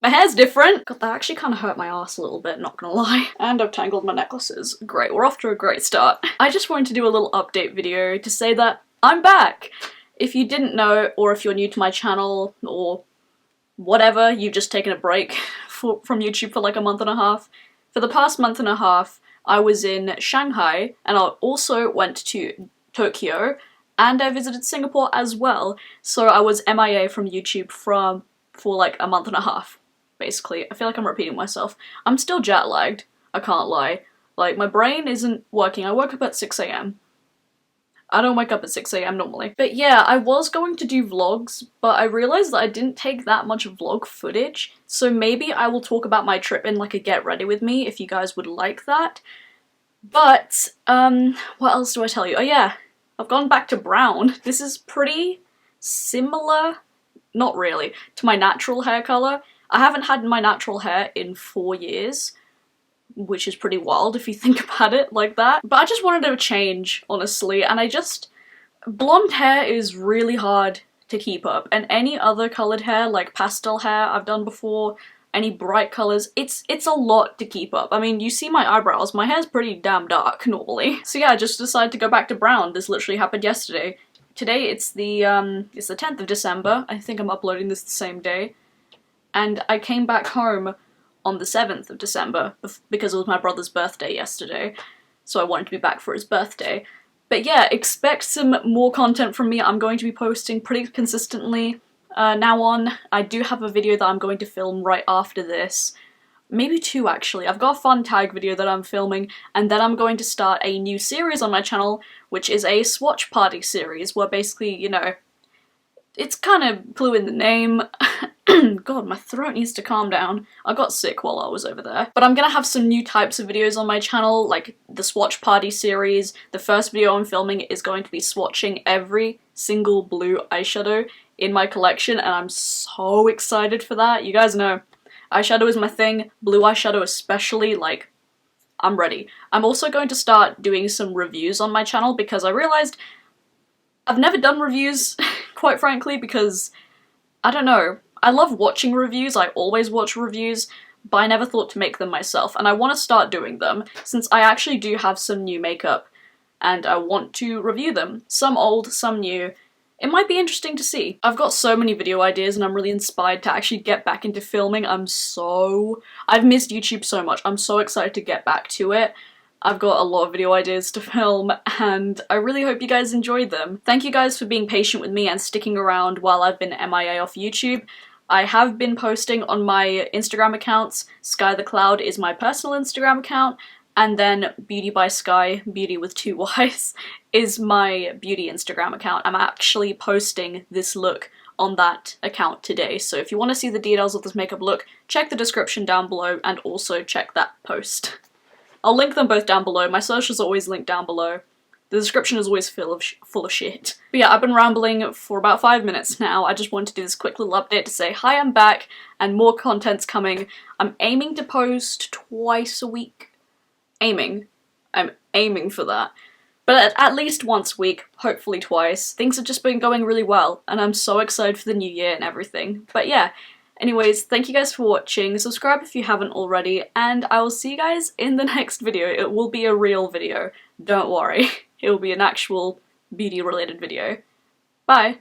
My hair's different. God, that actually kind of hurt my ass a little bit, not gonna lie. And I've tangled my necklaces. Great, we're off to a great start. I just wanted to do a little update video to say that I'm back. If you didn't know, or if you're new to my channel, or whatever, you've just taken a break from YouTube for like a month and a half. For the past month and a half, I was in Shanghai, and I also went to Tokyo, and I visited Singapore as well. So I was MIA from YouTube for like a month and a half, basically. I feel like I'm repeating myself. I'm still jet lagged, I can't lie. Like, my brain isn't working. I woke up at 6 AM. I don't wake up at 6 AM normally. But yeah, I was going to do vlogs, but I realized that I didn't take that much vlog footage, so maybe I will talk about my trip in like a get ready with me if you guys would like that. But, what else do I tell you? Oh yeah, I've gone back to brown. This is pretty similar, not really, to my natural hair colour. I haven't had my natural hair in 4 years, which is pretty wild if you think about it like that. But I just wanted a change, honestly, and blonde hair is really hard to keep up, and any other coloured hair, like pastel hair I've done before, any bright colours, it's a lot to keep up. I mean, you see my eyebrows, my hair's pretty damn dark normally. So yeah, I just decided to go back to brown. This literally happened yesterday. Today it's the 10th of December, I think I'm uploading this the same day, and I came back home on the 7th of December because it was my brother's birthday yesterday, so I wanted to be back for his birthday. But yeah, expect some more content from me. I'm going to be posting pretty consistently now on. I do have a video that I'm going to film right after this. Maybe 2 actually. I've got a fun tag video that I'm filming, and then I'm going to start a new series on my channel, which is a swatch party series, where basically, you know, it's kind of clue in the name. God, my throat needs to calm down. I got sick while I was over there. But I'm gonna have some new types of videos on my channel, like the swatch party series. The first video I'm filming is going to be swatching every single blue eyeshadow in my collection, and I'm so excited for that. You guys know, eyeshadow is my thing, blue eyeshadow especially, like, I'm ready. I'm also going to start doing some reviews on my channel because I realized I've never done reviews, quite frankly, because, I don't know, I love watching reviews, I always watch reviews, but I never thought to make them myself, and I want to start doing them, since I actually do have some new makeup, and I want to review them. Some old, some new. It might be interesting to see. I've got so many video ideas and I'm really inspired to actually get back into filming. I've missed YouTube so much. I'm so excited to get back to it. I've got a lot of video ideas to film, and I really hope you guys enjoyed them. Thank you guys for being patient with me and sticking around while I've been MIA off YouTube. I have been posting on my Instagram accounts. SkyeTheCloud is my personal Instagram account, and then beautyybyskye, beauty with 2 Y's, is my beauty Instagram account. I'm actually posting this look on that account today, so if you want to see the details of this makeup look, check the description down below and also check that post. I'll link them both down below. My socials are always linked down below. The description is always full of shit. But yeah, I've been rambling for about 5 minutes now. I just wanted to do this quick little update to say hi, I'm back, and more content's coming. I'm aiming to post twice a week. I'm aiming for that. But at least once a week, hopefully twice. Things have just been going really well, and I'm so excited for the new year and everything. But yeah, anyways, thank you guys for watching, subscribe if you haven't already, and I will see you guys in the next video. It will be a real video, don't worry. It will be an actual beauty related video. Bye!